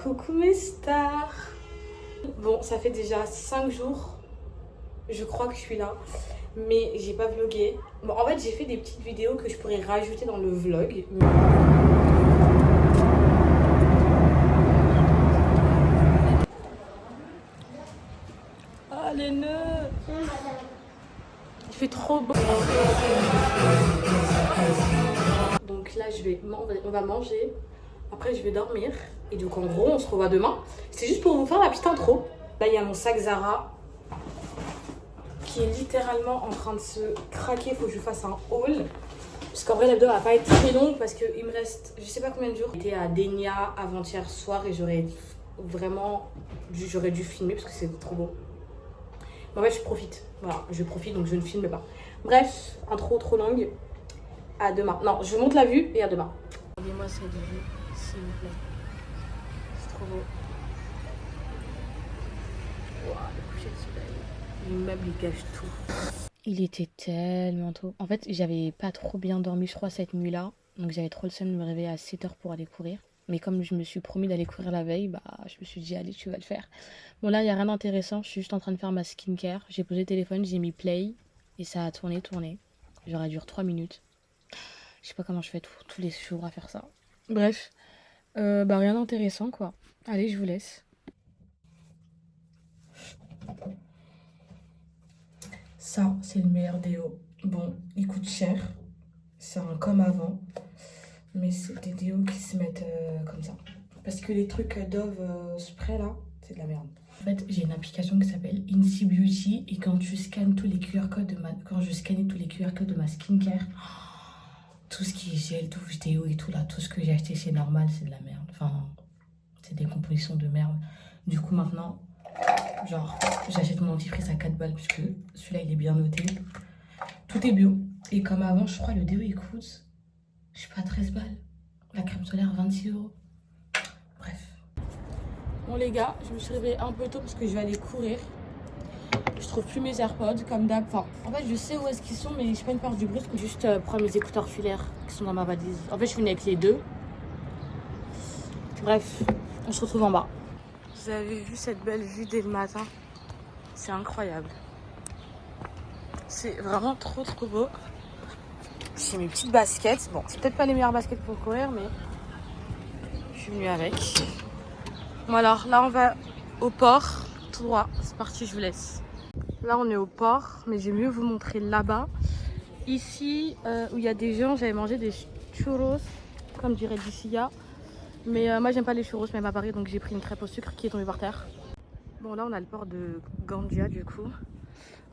Coucou mes stars. Bon, ça fait déjà 5 jours, je crois que je suis là, mais j'ai pas vlogué. Bon, en fait, j'ai fait des petites vidéos que je pourrais rajouter dans le vlog. Ah, les nœuds. Il fait trop beau. Donc là, on va manger. Après, je vais dormir. Et donc, en gros, on se revoit demain. C'est juste pour vous faire la petite intro. Là, il y a mon sac Zara qui est littéralement en train de se craquer. Il faut que je fasse un haul. Parce qu'en vrai, la vidéo va pas être très longue parce qu'il me reste je sais pas combien de jours. J'étais à Dénia avant-hier soir et j'aurais dû filmer parce que c'est trop beau. Mais en fait, je profite. Voilà, je profite donc je ne filme pas. Bref, intro trop longue. À demain. Non, je vous montre la vue et à demain. Regardez-moi cette vue, s'il vous plaît. C'est trop beau. Wow, le coucher de soleil. L'immeuble, il cache tout. Il était tellement tôt. En fait, j'avais pas trop bien dormi, je crois, cette nuit-là. Donc j'avais trop le seum de me réveiller à 7 h pour aller courir. Mais comme je me suis promis d'aller courir la veille, bah je me suis dit, allez, tu vas le faire. Bon, là, il n'y a rien d'intéressant. Je suis juste en train de faire ma skincare. J'ai posé le téléphone, j'ai mis play. Et ça a tourné. J'aurais duré 3 minutes. Je sais pas comment je fais tous les jours à faire ça. Bref, bah rien d'intéressant quoi. Allez, je vous laisse. Ça, c'est le meilleur déo. Bon, il coûte cher. C'est un comme avant. Mais c'est des déos qui se mettent comme ça. Parce que les trucs Dove spray là, c'est de la merde. En fait, j'ai une application qui s'appelle Incy Beauty. Et quand je scanne tous les QR codes quand je scannais tous les QR codes de ma skincare, tout ce qui est gel, douche, déo et tout là, tout ce que j'ai acheté chez Normal, c'est de la merde. Enfin, c'est des compositions de merde. Du coup, maintenant, genre, j'achète mon dentifrice à 4 balles puisque celui-là, il est bien noté. Tout est bio. Et comme avant, je crois, le déo, il coûte, je sais pas, 13 balles. La crème solaire, 26 €. Bref. Bon, les gars, je me suis réveillée un peu tôt parce que je vais aller courir. Je trouve plus mes AirPods comme d'hab. Enfin, en fait, je sais où est-ce qu'ils sont, mais j'ai pas une peur du bruit. Je peux juste prendre mes écouteurs filaires qui sont dans ma valise. En fait, je suis venue avec les deux. Bref, on se retrouve en bas. Vous avez vu cette belle vue dès le matin? C'est incroyable. C'est vraiment trop beau. J'ai mes petites baskets. Bon, c'est peut-être pas les meilleures baskets pour courir, mais je suis venue avec. Bon alors, là on va au port, tout droit. C'est parti, je vous laisse. Là on est au port, mais je vais mieux vous montrer là-bas. Ici, où il y a des gens, j'avais mangé des churros, comme dirait Dicia. Mais moi j'aime pas les churros, même à Paris, donc j'ai pris une crêpe au sucre qui est tombée par terre. Bon là on a le port de Gandia du coup.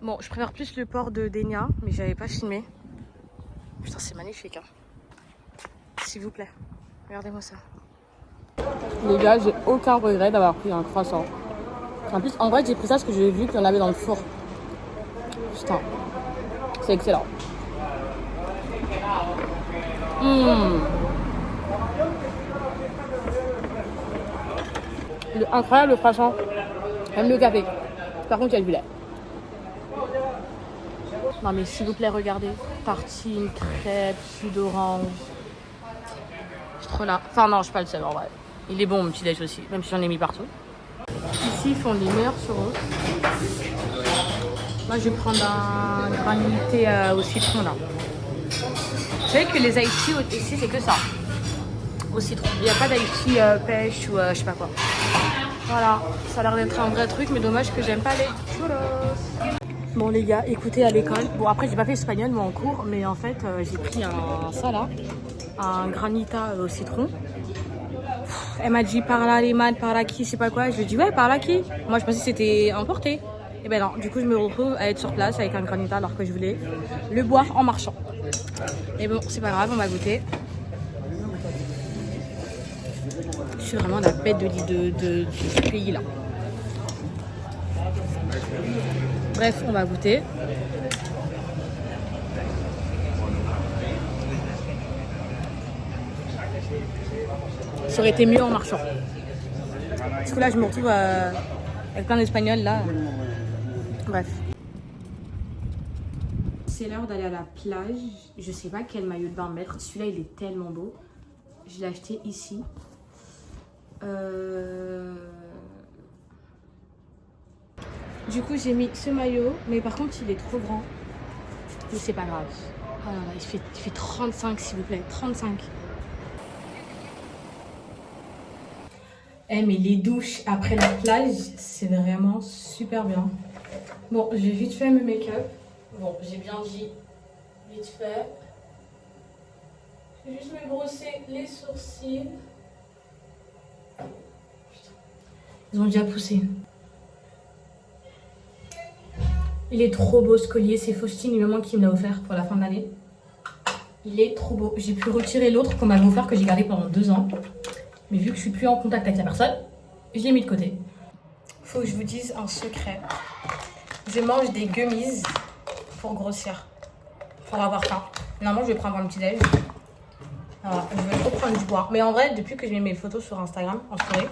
Bon, je préfère plus le port de Dénia, mais j'avais pas filmé. Putain, c'est magnifique, hein. S'il vous plaît, regardez-moi ça. Les gars, j'ai aucun regret d'avoir pris un croissant. En plus, en vrai, j'ai pris ça parce que j'ai vu qu'il y en avait dans le four. Putain, c'est excellent. Incroyable le croissant. Même le café. Par contre, il y a du lait. Non mais s'il vous plaît, regardez. Tartine, crêpes, jus d'orange. Je suis trop là. Enfin non, je suis pas le seul en vrai. Il est bon mon petit déj aussi, même si j'en ai mis partout. Ici, ils font les meilleurs churros. Moi, je vais prendre un granité au citron là. Vous savez que les Haïti ici, c'est que ça. Au citron. Il n'y a pas d'Haïti pêche ou je sais pas quoi. Voilà, ça a l'air d'être un vrai truc, mais dommage que j'aime pas les churros. Bon les gars, écoutez à l'école. Bon après j'ai pas fait espagnol moi en cours, mais en fait j'ai pris un granita au citron. Elle m'a dit par là les man, par là qui, je sais pas quoi. Je lui ai dit ouais par là qui. Moi je pensais que c'était emporté. Et ben non, du coup je me retrouve à être sur place avec un granita alors que je voulais le boire en marchant. Et bon c'est pas grave, on va goûter. Je suis vraiment la bête de ce pays là. Bref, on va goûter. Ça aurait été mieux en marchant. Parce que là, je me retrouve avec plein d'Espagnols là. Bref. C'est l'heure d'aller à la plage. Je sais pas quel maillot de bain mettre. Celui-là, il est tellement beau. Je l'ai acheté ici. Du coup, j'ai mis ce maillot, mais par contre, il est trop grand. Mais c'est pas grave. Oh là là, il fait 35, s'il vous plaît. 35. Eh, mais les douches après la plage, c'est vraiment super bien. Bon, j'ai vite fait mes make-up. Bon, j'ai bien dit vite fait. Je vais juste me brosser les sourcils. Ils ont déjà poussé. Il est trop beau ce collier, c'est Faustine, maman qui me l'a offert pour la fin de l'année. Il est trop beau. J'ai pu retirer l'autre qu'on m'avait offert que j'ai gardé pendant 2 ans. Mais vu que je suis plus en contact avec la personne, je l'ai mis de côté. Faut que je vous dise un secret. Je mange des gummies pour grossir. Pour avoir faim. Normalement, je vais prendre un petit déj. Alors, je vais trop prendre du poids. Mais en vrai, depuis que je mets mes photos sur Instagram, en story,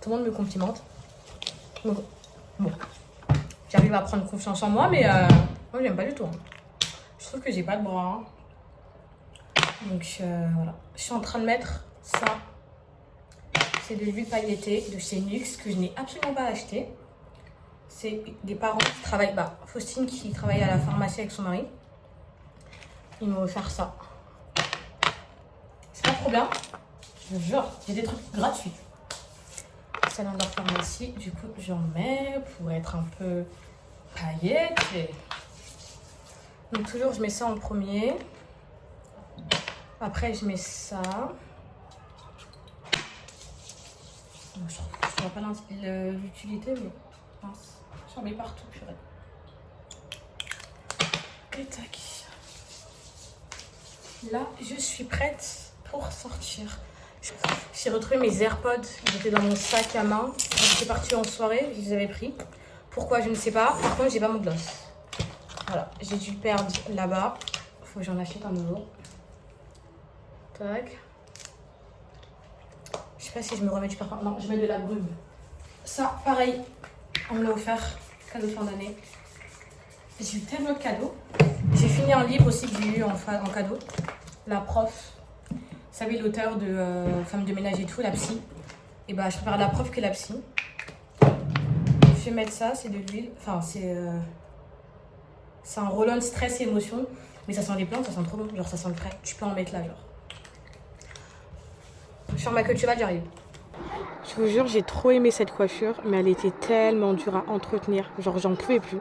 tout le monde me complimente. Donc, bon. J'arrive à prendre confiance en moi, mais moi, j'aime pas du tout. Je trouve que j'ai pas de bras. Donc, voilà. Je suis en train de mettre ça. C'est de l'huile pailletée de chez Nuxe que je n'ai absolument pas acheté. C'est des parents qui travaillent, Faustine qui travaille à la pharmacie avec son mari. Ils m'ont offert ça. C'est pas trop bien. Je vous jure, j'ai des trucs gratuits. Ça vient de leur pharmacie. Du coup, j'en mets pour être un peu paillette. Donc toujours, je mets ça en premier. Après, je mets ça. Je vois pas l'utilité, mais mince. J'en mets partout, purée. Et tac. Là, je suis prête pour sortir. J'ai retrouvé mes AirPods. Ils étaient dans mon sac à main. J'étais partie en soirée, je les avais pris. Pourquoi, je ne sais pas. Par contre, j'ai pas mon gloss. Voilà, j'ai dû perdre là-bas. Faut que j'en achète un nouveau. Tac. Je sais pas si je me remets du parfum. Non, je mets de la brume. Ça, pareil, on me l'a offert. Cadeau de fin d'année. J'ai eu tellement de cadeaux. J'ai fini un livre aussi que j'ai eu en cadeau. La prof. Vous savez, l'auteur de Femme de ménage et tout, la psy. Et je préfère la prof que la psy. Je vais mettre ça, c'est de l'huile. Enfin, c'est un roll-on stress et émotion. Mais ça sent les plantes, ça sent trop bon. Genre, ça sent le frais. Tu peux en mettre là, genre. Sur ma queue de cheval, j'arrive. Je vous jure, j'ai trop aimé cette coiffure, mais elle était tellement dure à entretenir. Genre, j'en pouvais plus.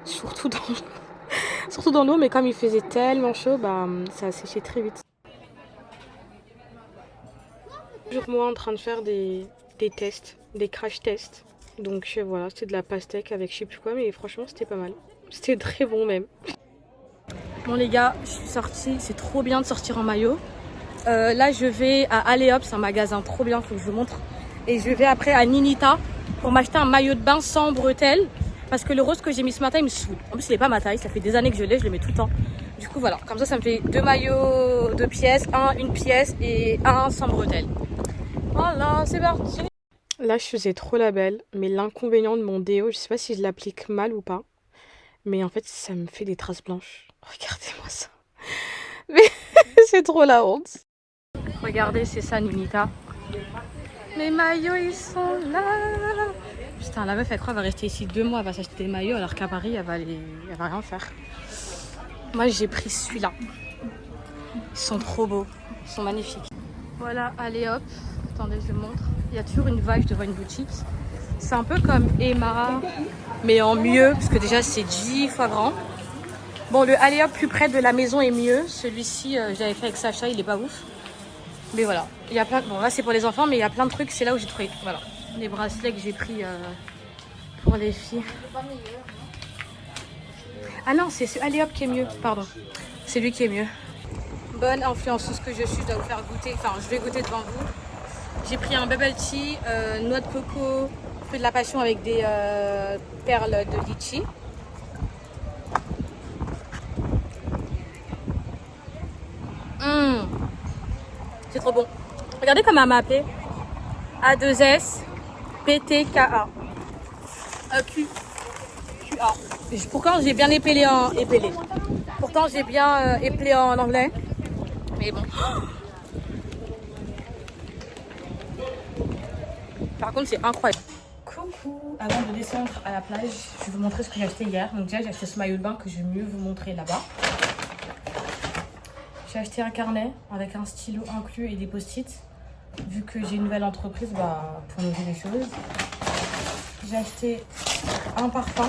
Surtout dans l'eau, mais comme il faisait tellement chaud, ça a séché très vite. Toujours moi en train de faire des tests, des crash tests. Donc voilà, c'était de la pastèque avec je sais plus quoi, mais franchement, c'était pas mal. C'était très bon même. Bon les gars, je suis sortie. C'est trop bien de sortir en maillot. Là, je vais à Aléop, c'est un magasin trop bien, faut que je vous montre. Et je vais après à Ninita pour m'acheter un maillot de bain sans bretelles. Parce que le rose que j'ai mis ce matin, il me saoule. En plus, il n'est pas ma taille, ça fait des années que je le mets tout le temps. Du coup, voilà, comme ça me fait 2 maillots, 2 pièces, une pièce et un sans bretelles. Voilà, c'est parti. Là, je faisais trop la belle, mais l'inconvénient de mon déo, je sais pas si je l'applique mal ou pas. Mais en fait, ça me fait des traces blanches. Regardez-moi ça. Mais c'est trop la honte. Regardez, c'est ça, Ninita. Mes maillots, ils sont là. Putain, la meuf, elle croit qu'elle va rester ici 2 mois, elle va s'acheter des maillots, alors qu'à Paris, elle va rien faire. Moi, j'ai pris celui-là. Ils sont trop beaux, ils sont magnifiques. Voilà, allez hop. Attendez, je vous montre. Il y a toujours une vache devant une boutique. C'est un peu comme Emma, mais en mieux, parce que déjà, c'est 10 fois grand. Bon, le allez hop plus près de la maison est mieux. Celui-ci, j'avais fait avec Sacha, il est pas ouf. Mais voilà, il y a plein. Bon, là, c'est pour les enfants, mais il y a plein de trucs. C'est là où j'ai trouvé. Voilà, les bracelets que j'ai pris pour les filles. Ah non, c'est ce allez hop qui est mieux. Pardon, c'est lui qui est mieux. Bonne influenceuse que je suis, je dois vous faire goûter. Enfin, je vais goûter devant vous. J'ai pris un bubble tea, noix de coco, fruit de la passion avec des perles de litchi. C'est trop bon. Regardez comment elle m'a appelé. A2S PTKA. QA. Pourtant j'ai bien épelé en épelé. Pourtant j'ai bien épelé en anglais. Mais bon. Par contre c'est incroyable. Coucou. avant de descendre à la plage, je vais vous montrer ce que j'ai acheté hier. Donc déjà, j'ai acheté ce maillot de bain que je vais mieux vous montrer là-bas. J'ai acheté un carnet avec un stylo inclus et des post-it. Vu que j'ai une nouvelle entreprise, bah, pour noter les choses. J'ai acheté un parfum.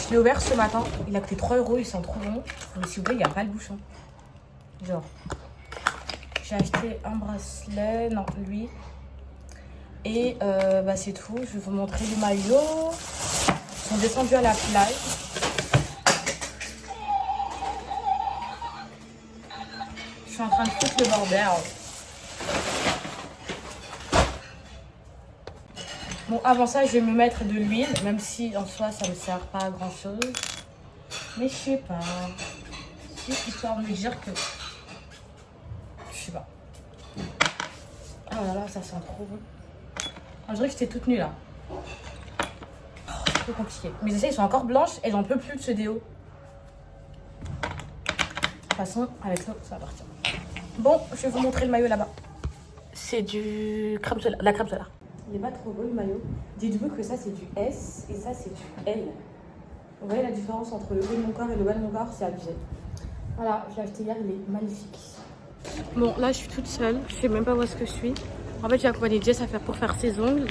Je l'ai ouvert ce matin. Il a coûté 3 €. Il sent trop bon. Mais s'il vous plaît, il n'y a pas le bouchon. Genre. J'ai acheté un bracelet. Non, lui. Et bah, c'est tout. Je vais vous montrer les maillots. Ils sont descendus à la plage. Je suis en train de foutre le bordel. Bon, avant ça, je vais me mettre de l'huile, même si en soi, ça ne me sert pas à grand chose. Mais je sais pas. Juste histoire de me dire que. Je sais pas. Oh là là, ça sent trop bon. On dirait que j'étais toute nue là. Oh, c'est trop compliqué. Mes aisselles sont encore blanches et j'en peux plus de ce déo. De toute façon, avec l'eau, ça va partir. Bon, je vais vous montrer le maillot là-bas. C'est du crème solaire, la crème solaire. Il n'est pas trop beau le maillot. Dites-vous que ça c'est du S et ça c'est du L. Vous voyez la différence entre le haut de mon corps et le bas de mon corps, c'est abusé. Voilà, je l'ai acheté hier, il est magnifique. Bon, là je suis toute seule, je sais même pas où est-ce que je suis. En fait, j'ai accompagné Jess pour faire ses ongles.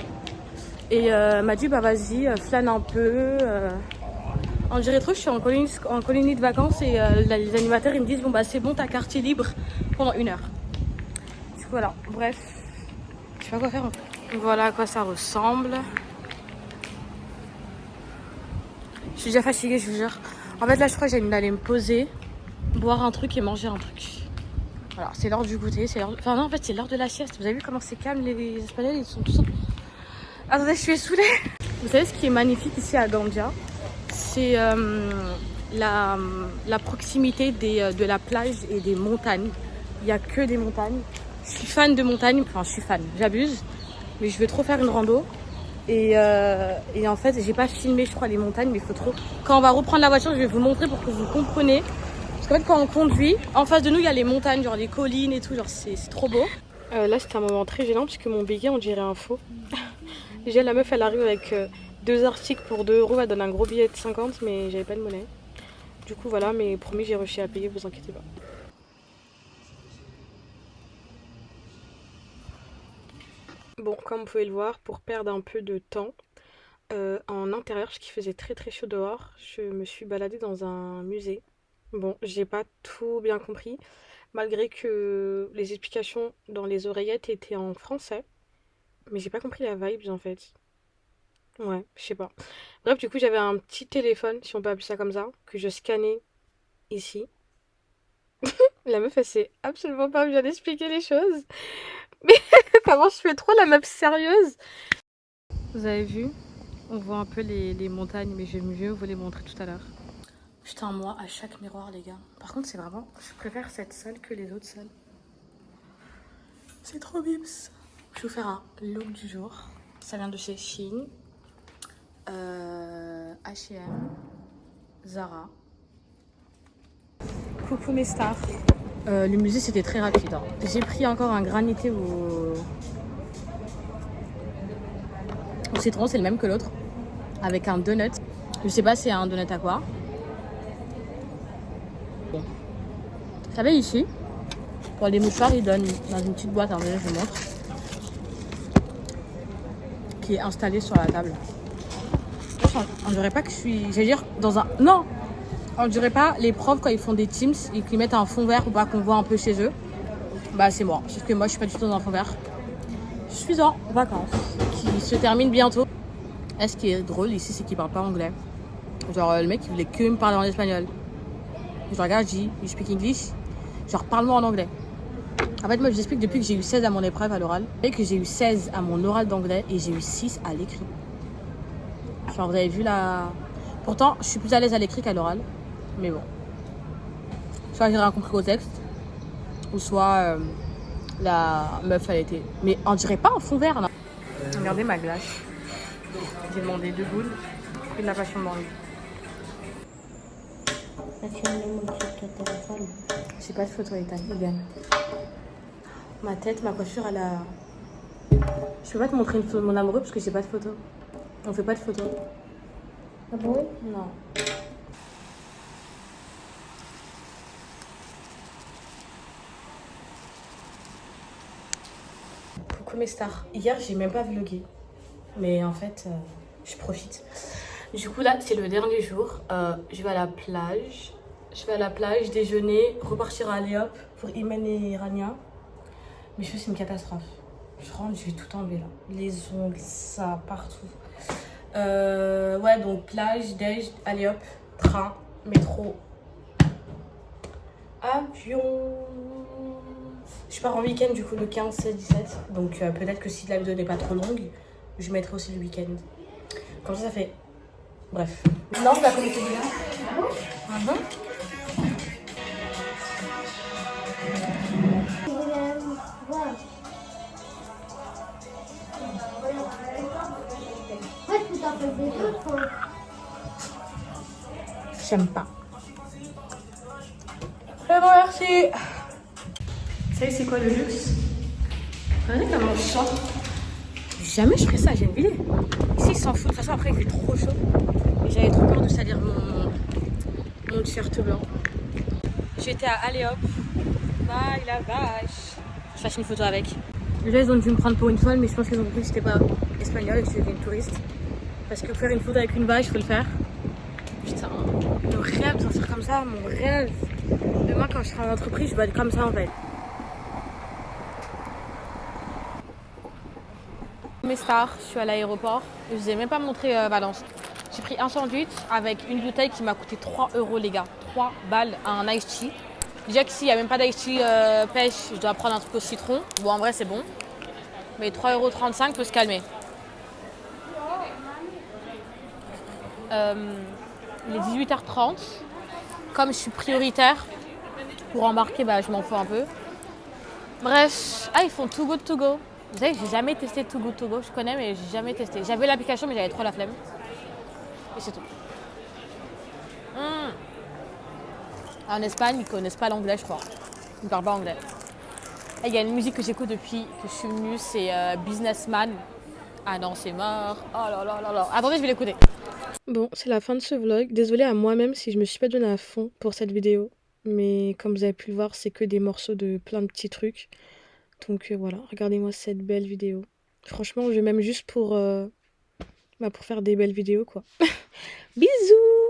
Et m'a dit, bah vas-y, flâne un peu. On dirait trop, je suis en colonie de vacances et les animateurs ils me disent, bon bah c'est bon, t'as quartier libre pendant 1 heure. Du coup, voilà, bref, je sais pas quoi faire en fait. Voilà à quoi ça ressemble. Je suis déjà fatiguée, je vous jure. En fait, là, je crois que j'ai aller me poser, boire un truc et manger un truc. Voilà, c'est l'heure du goûter. Enfin, non, en fait, c'est l'heure de la sieste. Vous avez vu comment c'est calme, les Espagnols, ils sont tous. Attendez, je suis saoulée. Vous savez ce qui est magnifique ici à Gandia? C'est la proximité de la plage et des montagnes. Il n'y a que des montagnes. Je suis fan de montagne. Enfin, je suis fan, j'abuse. Mais je veux trop faire une rando. Et en fait, j'ai pas filmé, je crois, les montagnes, mais il faut trop. Quand on va reprendre la voiture, je vais vous montrer pour que vous compreniez. Parce qu'en fait, quand on conduit, en face de nous, il y a les montagnes, genre les collines et tout, genre c'est trop beau. Là, c'était un moment très gênant, puisque mon billet, on dirait un faux. Déjà, la meuf, elle arrive avec 2 articles pour 2 €, elle donne un gros billet de 50, mais j'avais pas de monnaie. Du coup, voilà, mais promis, j'ai réussi à payer, vous inquiétez pas. Bon, comme vous pouvez le voir, pour perdre un peu de temps en intérieur, parce qu'il faisait très très chaud dehors, je me suis baladée dans un musée. Bon, j'ai pas tout bien compris, malgré que les explications dans les oreillettes étaient en français, mais j'ai pas compris la vibe en fait. Ouais, je sais pas. Bref, du coup, j'avais un petit téléphone, si on peut appeler ça comme ça, que je scannais ici. La meuf, elle sait absolument pas bien expliquer les choses. Mais comment je fais trop la meuf sérieuse? Vous avez vu? On voit un peu les montagnes, mais je vais mieux vous les montrer tout à l'heure. Putain, moi, à chaque miroir, les gars. Par contre, c'est vraiment... Je préfère cette salle que les autres salles. C'est trop bips. Je vais vous faire un look du jour. Ça vient de chez Shein, H&M, Zara. Coucou mes stars. Le musée, c'était très rapide. Hein. J'ai pris encore un granité au citron, c'est le même que l'autre. Avec un donut. Je sais pas c'est un donut à quoi. Bon. Vous savez ici, pour les mouchoirs, ils donnent dans une petite boîte, je vous montre. Qui est installée sur la table. On dirait pas que je suis... J'allais dire dans un... Non. On dirait pas les profs quand ils font des Teams et qu'ils mettent un fond vert ou pas qu'on voit un peu chez eux. Bah c'est moi. Sauf que moi je suis pas du tout dans un fond vert. Je suis en vacances. Qui se termine bientôt. Et ce qui est drôle ici, c'est qu'ils parlent pas anglais. Genre le mec il voulait que me parler en espagnol. Je regarde, je dis, you speak English? Genre parle-moi en anglais. En fait moi je vous explique depuis que j'ai eu 16 à mon épreuve à l'oral. Et que j'ai eu 16 à mon oral d'anglais et j'ai eu 6 à l'écrit. Genre vous avez vu la... Pourtant je suis plus à l'aise à l'écrit qu'à l'oral. Mais bon. Soit j'ai rien compris au texte. Ou soit la meuf elle était... Mais on dirait pas un fond vert là. Regardez ma glace. J'ai demandé 2 boules. Et de la passion mangue. J'ai pas de photo Ethan, Ethan. Ma tête, ma coiffure, elle a... Je peux pas te montrer une photo de mon amoureux parce que j'ai pas de photo. On fait pas de photos. Ah bon? Non. Coucou mes stars. Hier, j'ai même pas vlogué. Mais en fait, je profite. Du coup, là, c'est le dernier jour. Je vais à la plage. Je vais à la plage, déjeuner, repartir à Léop pour Imen et Rania. Mais je fais, c'est une catastrophe. Je rentre, je vais tout enlever là. Les ongles, ça, partout. Ouais, donc plage, déj, allez hop, train, métro, avion. Je pars en week-end du coup le 15, 16, 17. Donc peut-être que si la vidéo n'est pas trop longue, je mettrai aussi le week-end. Comme ça fait. Bref. Non, je la connais celui-là. J'aime pas. Mais bon, merci. Vous savez c'est quoi le luxe? Regardez comment je sors. Jamais je ferais ça, j'ai une vidéo. Ici ils s'en foutent, de toute façon après il fait trop chaud. Et j'avais trop peur de salir mon t-shirt blanc. J'étais à Aléop. Bye la vache. Je fasse une photo avec. Déjà ils ont dû me prendre pour une folle, mais je pense qu'ils ont compris que j'étais pas espagnole et que j'étais une touriste. Parce que faire une photo avec une vache, il faut le faire. Putain, le rêve de sortir comme ça, mon rêve. Demain quand je serai en entreprise, je vais être comme ça en fait. Mes stars, je suis à l'aéroport. Je vous ai même pas montré Valence. J'ai pris un sandwich avec une bouteille qui m'a coûté 3 € les gars. 3 balles un iced tea. Déjà qu'ici il n'y a même pas d'iced tea pêche, je dois prendre un truc au citron. Bon en vrai c'est bon. Mais 3,35 € peut se calmer. Il est 18h30. Comme je suis prioritaire pour embarquer, bah, je m'en fous un peu. Bref, ils font Too Good To Go. Vous savez, j'ai jamais testé Too Good To Go. Je connais, mais j'ai jamais testé. J'avais l'application, mais j'avais trop la flemme. Et c'est tout. En Espagne, ils connaissent pas l'anglais, je crois. Ils parlent pas anglais. Il y a une musique que j'écoute depuis que je suis venue, c'est Businessman. Ah non, c'est mort. Oh là là là là. Attendez, je vais l'écouter. Bon, c'est la fin de ce vlog. Désolée à moi-même si je me suis pas donnée à fond pour cette vidéo. Mais comme vous avez pu le voir, c'est que des morceaux de plein de petits trucs. Donc voilà, regardez-moi cette belle vidéo. Franchement, je vais même juste pour faire des belles vidéos, quoi. Bisous!